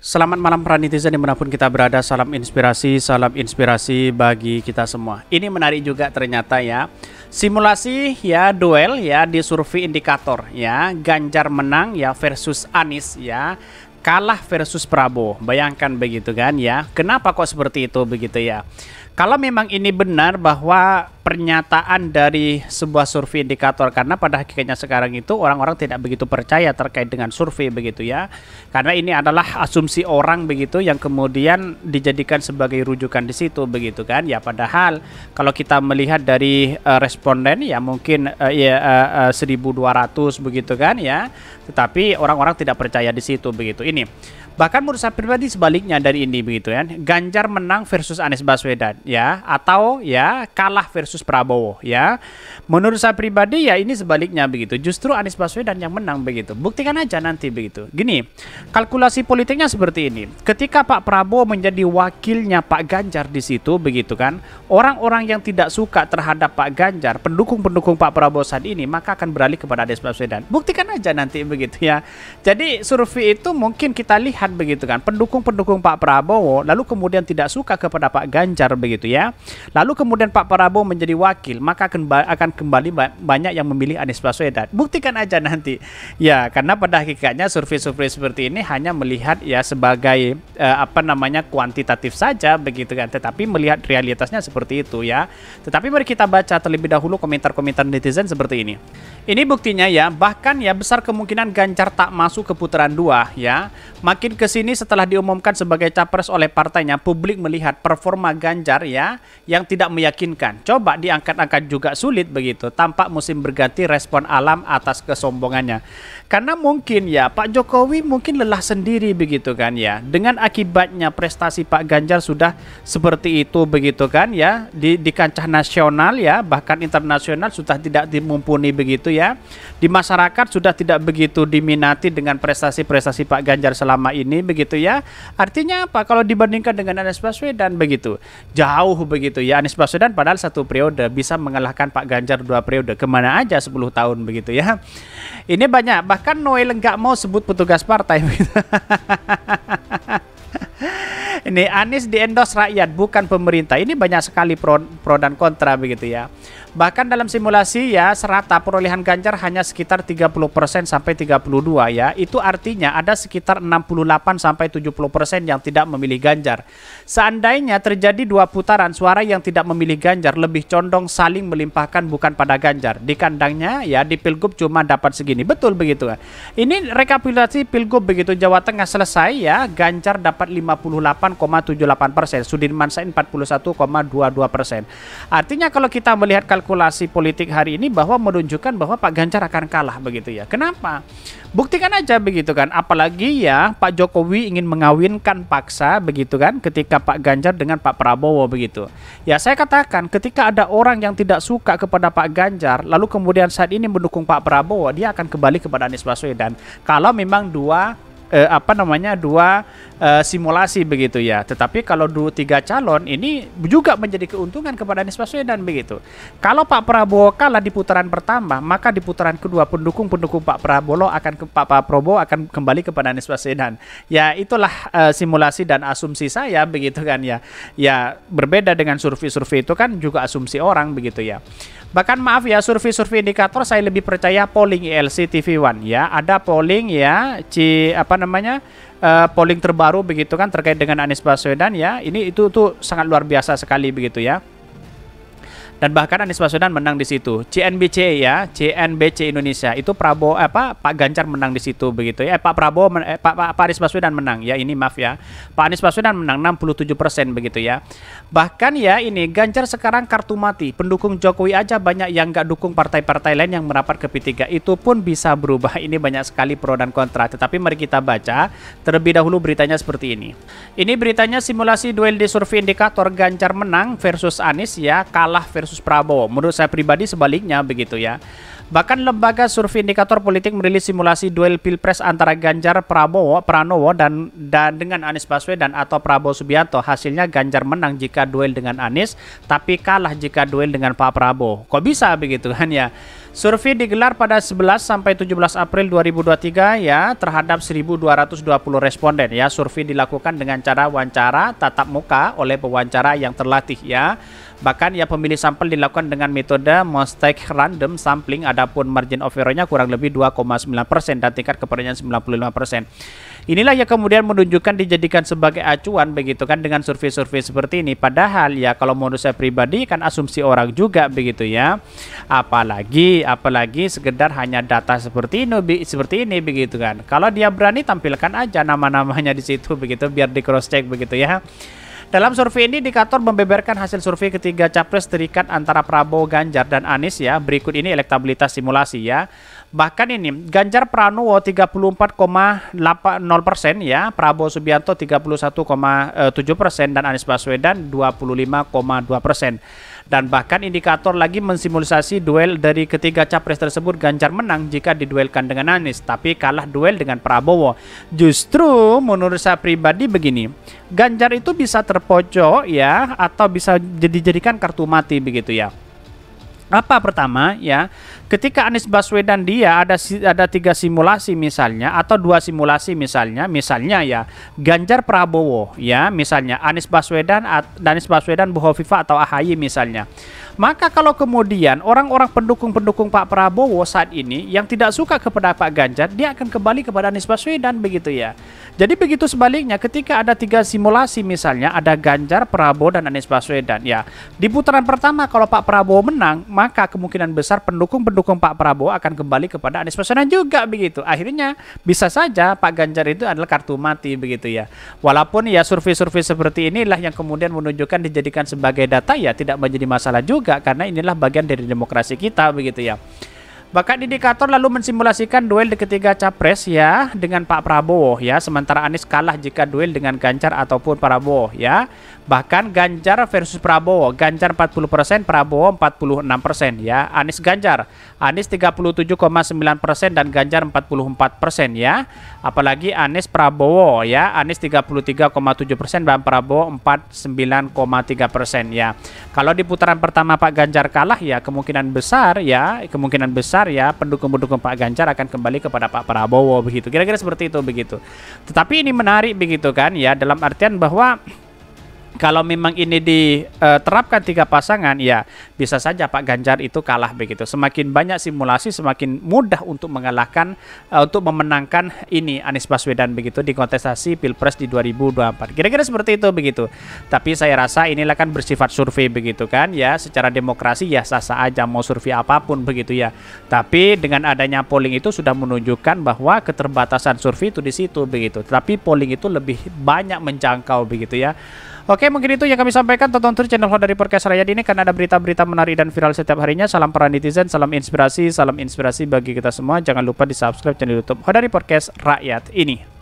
Selamat malam para netizen dimanapun kita berada, salam inspirasi bagi kita semua. Ini menarik juga ternyata ya, simulasi ya duel ya di survei indikator ya, Ganjar menang ya versus Anies ya, kalah versus Prabowo. Bayangkan begitu kan ya, kenapa kok seperti itu begitu ya. Kalau memang ini benar bahwa pernyataan dari sebuah survei indikator, karena pada hakikatnya sekarang itu orang-orang tidak begitu percaya terkait dengan survei begitu ya, karena ini adalah asumsi orang begitu yang kemudian dijadikan sebagai rujukan di situ begitu kan ya. Padahal kalau kita melihat dari responden ya mungkin 1.200 begitu kan ya, tetapi orang-orang tidak percaya di situ begitu. Ini bahkan menurut saya pribadi sebaliknya dari ini begitu ya, Ganjar menang versus Anies Baswedan ya, atau ya kalah versus Prabowo ya. Menurut saya pribadi ya ini sebaliknya begitu, justru Anies Baswedan yang menang begitu. Buktikan aja nanti begitu. Gini, kalkulasi politiknya seperti ini. Ketika Pak Prabowo menjadi wakilnya Pak Ganjar di situ begitu kan, orang-orang yang tidak suka terhadap Pak Ganjar, pendukung-pendukung Pak Prabowo saat ini, maka akan beralih kepada Anies Baswedan. Buktikan aja nanti begitu ya. Jadi survei itu mungkin kita lihat begitu kan, pendukung-pendukung Pak Prabowo lalu kemudian tidak suka kepada Pak Ganjar begitu ya, lalu kemudian Pak Prabowo menjadi wakil, maka akan kembali banyak yang memilih Anies Baswedan. Buktikan aja nanti ya, karena pada hakikatnya survei-survei seperti ini hanya melihat ya sebagai kuantitatif saja begitu kan, tetapi melihat realitasnya seperti itu ya. Tetapi mari kita baca terlebih dahulu komentar-komentar netizen seperti ini. Ini buktinya ya, bahkan ya besar kemungkinan Ganjar tak masuk ke putaran 2 ya. Makin kesini setelah diumumkan sebagai capres oleh partainya, publik melihat performa Ganjar ya yang tidak meyakinkan. Coba diangkat-angkat juga sulit begitu. Tampak musim berganti, respon alam atas kesombongannya. Karena mungkin ya Pak Jokowi mungkin lelah sendiri begitu kan ya. Dengan akibatnya prestasi Pak Ganjar sudah seperti itu begitu kan ya. Di kancah nasional ya, bahkan internasional sudah tidak dimumpuni begitu ya. Di masyarakat sudah tidak begitu diminati dengan prestasi-prestasi Pak Ganjar selama ini begitu ya. Artinya apa? Kalau dibandingkan dengan Anies Baswedan begitu, jauh begitu ya. Anies Baswedan padahal 1 periode bisa mengalahkan Pak Ganjar 2 periode. Kemana aja 10 tahun begitu ya. Ini banyak, bahkan Noel nggak mau sebut petugas partai begitu. Ini Anies di-endorse rakyat bukan pemerintah. Ini banyak sekali pro dan kontra begitu ya. Bahkan dalam simulasi ya serata perolehan Ganjar hanya sekitar 30% sampai 32 ya. Itu artinya ada sekitar 68 sampai 70% yang tidak memilih Ganjar. Seandainya terjadi 2 putaran, suara yang tidak memilih Ganjar lebih condong saling melimpahkan bukan pada Ganjar. Di kandangnya ya di Pilgub cuma dapat segini. Betul begitu kan. Ini rekapitulasi Pilgub begitu Jawa Tengah selesai ya, Ganjar dapat 58,78%, Sudirman Said 41,22%. Artinya kalau kita melihat kalkulasi politik hari ini bahwa menunjukkan bahwa Pak Ganjar akan kalah begitu ya. Kenapa? Buktikan aja begitu kan. Apalagi ya Pak Jokowi ingin mengawinkan paksa begitu kan ketika Pak Ganjar dengan Pak Prabowo begitu. Ya saya katakan ketika ada orang yang tidak suka kepada Pak Ganjar lalu kemudian saat ini mendukung Pak Prabowo, dia akan kembali kepada Anies Baswedan. Kalau memang dua simulasi begitu ya. Tetapi kalau 3 calon ini juga menjadi keuntungan kepada Anies Baswedan begitu. Kalau Pak Prabowo kalah di putaran pertama, maka di putaran kedua pendukung-pendukung Pak Prabowo akan kembali kepada Anies Baswedan. Ya itulah simulasi dan asumsi saya begitu kan ya. Ya berbeda dengan survei-survei itu kan juga asumsi orang begitu ya. Bahkan maaf ya, survei-survei indikator saya lebih percaya polling ILC TV One ya. Ada polling ya polling terbaru begitu kan terkait dengan Anies Baswedan ya. Ini itu tuh sangat luar biasa sekali begitu ya. Dan bahkan Anies Baswedan menang di situ. CNBC ya, CNBC Indonesia itu Pak Ganjar menang di situ begitu ya. Pak Anies Baswedan menang ya. Ini maaf ya. Pak Anies Baswedan menang 67% begitu ya. Bahkan ya ini Ganjar sekarang kartu mati. Pendukung Jokowi aja banyak yang nggak dukung partai-partai lain yang merapat ke P3. Itu pun bisa berubah. Ini banyak sekali pro dan kontra. Tetapi mari kita baca terlebih dahulu beritanya seperti ini. Ini beritanya simulasi duel di survei indikator, Ganjar menang versus Anies ya, kalah versus Prabowo. Menurut saya pribadi sebaliknya begitu ya. Bahkan lembaga survei indikator politik merilis simulasi duel Pilpres antara Ganjar Pranowo dan dengan Anies Baswedan atau Prabowo Subianto. Hasilnya Ganjar menang jika duel dengan Anies, tapi kalah jika duel dengan Pak Prabowo. Kok bisa begitu kan ya? Survei digelar pada 11 sampai 17 April 2023 ya terhadap 1.220 responden ya. Survei dilakukan dengan cara wawancara tatap muka oleh pewawancara yang terlatih ya. Bahkan ya pemilih sampel dilakukan dengan metode mosaic random sampling, adapun margin of error-nya kurang lebih 2,9% dan tingkat kepercayaan 95%. Inilah yang kemudian menunjukkan dijadikan sebagai acuan begitu kan dengan survei-survei seperti ini. Padahal ya kalau menurut saya pribadi kan asumsi orang juga begitu ya. Apalagi sekedar hanya data seperti ini begitu kan. Kalau dia berani tampilkan aja nama-namanya di situ begitu biar di cross check begitu ya. Dalam survei ini indikator membeberkan hasil survei ketiga capres terikat antara Prabowo, Ganjar, dan Anies ya. Berikut ini elektabilitas simulasi ya. Bahkan ini Ganjar Pranowo 34,80% ya, Prabowo Subianto 31,7% dan Anies Baswedan 25,2%. Dan bahkan indikator lagi mensimulasi duel dari ketiga capres tersebut. Ganjar menang jika diduelkan dengan Anies, tapi kalah duel dengan Prabowo. Justru menurut saya pribadi begini, Ganjar itu bisa terpojok ya, atau bisa dijadikan kartu mati begitu ya. Apa pertama ya, ketika Anies Baswedan dia ada 3 simulasi misalnya atau 2 simulasi misalnya ya Ganjar Prabowo ya, misalnya Anies Baswedan Bu Hovifah atau AHY misalnya. Maka kalau kemudian orang-orang pendukung Pak Prabowo saat ini yang tidak suka kepada Pak Ganjar, dia akan kembali kepada Anies Baswedan begitu ya. Jadi begitu sebaliknya ketika ada 3 simulasi misalnya ada Ganjar, Prabowo, dan Anies Baswedan ya. Di putaran pertama kalau Pak Prabowo menang, maka kemungkinan besar pendukung Pak Prabowo akan kembali kepada Anies Baswedan juga begitu. Akhirnya bisa saja Pak Ganjar itu adalah kartu mati begitu ya. Walaupun ya survei-survei seperti inilah yang kemudian menunjukkan dijadikan sebagai data ya tidak menjadi masalah juga karena inilah bagian dari demokrasi kita begitu ya. Bahkan indikator lalu mensimulasikan duel di ketiga capres ya dengan Pak Prabowo ya, sementara Anies kalah jika duel dengan Ganjar ataupun Prabowo ya. Bahkan Ganjar versus Prabowo, Ganjar 40%, Prabowo 46% ya. Anies Ganjar, Anies 37,9% dan Ganjar 44% ya. Apalagi Anies Prabowo ya, Anies 33,7% dan Prabowo 49,3% ya. Kalau di putaran pertama Pak Ganjar kalah ya kemungkinan besar ya pendukung-pendukung Pak Ganjar akan kembali kepada Pak Prabowo begitu. Kira-kira seperti itu begitu. Tetapi ini menarik begitu kan ya, dalam artian bahwa kalau memang ini diterapkan 3 pasangan ya bisa saja Pak Ganjar itu kalah begitu. Semakin banyak simulasi semakin mudah untuk mengalahkan untuk memenangkan ini Anies Baswedan begitu di kontestasi Pilpres di 2024. Kira-kira seperti itu begitu. Tapi saya rasa inilah kan bersifat survei begitu kan ya, secara demokrasi ya sah-sah aja mau survei apapun begitu ya. Tapi dengan adanya polling itu sudah menunjukkan bahwa keterbatasan survei itu di situ begitu. Tapi polling itu lebih banyak menjangkau begitu ya. Oke, mungkin itu yang kami sampaikan. Tonton terus channel Hodari Podcast Rakyat ini karena ada berita-berita menarik dan viral setiap harinya. Salam para netizen, salam inspirasi bagi kita semua. Jangan lupa di subscribe channel YouTube Hodari Podcast Rakyat ini.